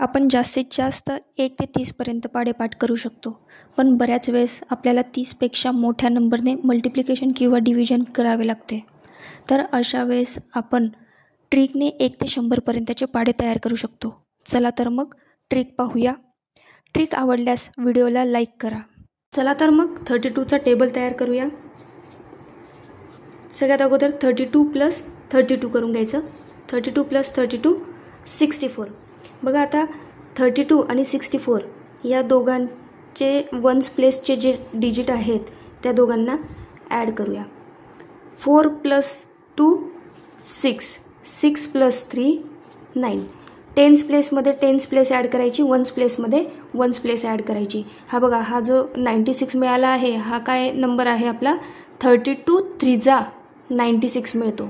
आपण जास्तीत जास्त 1 ते 30 पर्यंत पाढे पाठ करू शकतो, पण बऱ्याच वेळेस आपल्याला 30 पेक्षा मोठ्या नंबरने मल्टिप्लिकेशन किंवा डिव्हिजन करावे लागते। तर अशा वेळेस आपण ट्रिकने 1 ते 100 पर्यंतचे पाढे तयार करू शकतो। चला तर मग ट्रिक पाहूया। ट्रिक आवडल्यास व्हिडिओला लाईक करा। चला तर मग 32चा टेबल तयार करूया। सगळ्यात अगोदर 32 + 32 करून घ्यायचं। 32 + 32 64। बघा आता 32 आणि 64 या दोघांचे वन्स प्लेसचे जे डिजिट आहेत त्या दोघांना ॲड करूया। 4 + 2 6, 6 + 3 9। टेन्स प्लेसमध्ये टेन्स प्लेस ॲड करायची, वन्स प्लेसमध्ये वन्स प्लेस ॲड करायची। हा बघा, हा जो 96 मिळाला आहे हा काय नंबर आहे आपला, 32 3 96 मिळतो।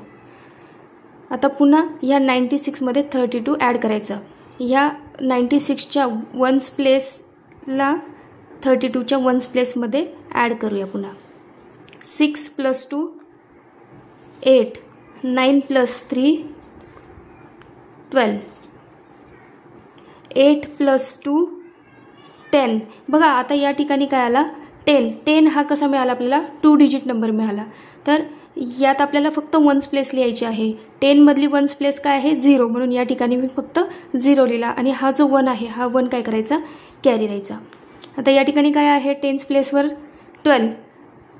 आता पुन्हा या 96 मध्ये 32 ॲड करायचं। या 96च्या वन्स प्लेसला 32च्या वन्स प्लेसमध्ये ॲड करूया पुन्हा। 6 + 2 8, 9 + 3 12, 8 + 2 10। बघा आता या ठिकाणी काय आला, 10। 10 हा कसा मिळाला आपल्याला, 2 डिजिट नंबर मिळाला। तर यात आपल्याला फक्त वन्स प्लेस लिहायची आहे। 10 मधली वन्स प्लेस काय आहे, 0, म्हणून या ठिकाणी मी फक्त 0 लिहिला आणि हा जो 1 आहे हा 1 काय करायचा, कॅरी द्यायचा। आता या ठिकाणी काय आहे, टेन्स प्लेसवर 12,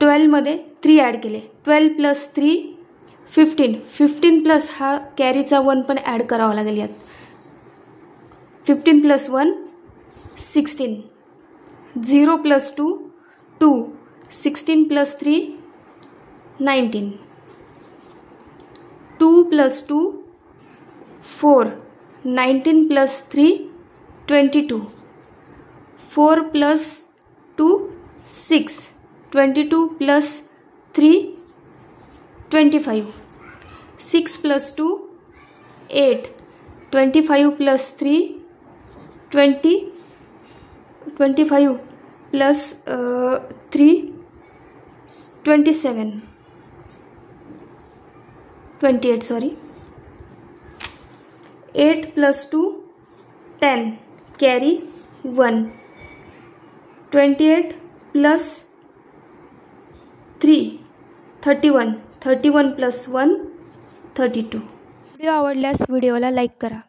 12 मध्ये 3 ॲड केले। 12 + 3 15, 15 प्लस हा कॅरीचा 1 पण ॲड करावा लागेल यात। 15 + 1 16, 0 + 2 2, 16 + 3 19, 2 + 2 4, 19 + 3 22, 4 + 2 6, 22 + 3 25, 6 + 2 8, 25 + 3 20, 25 + 3 27, 28 सॉरी, 8 + 2 10, कॅरी 1, 28 + 3 31, 31 + 1 32। व्हिडिओ आवडल्यास व्हिडिओला लाईक करा।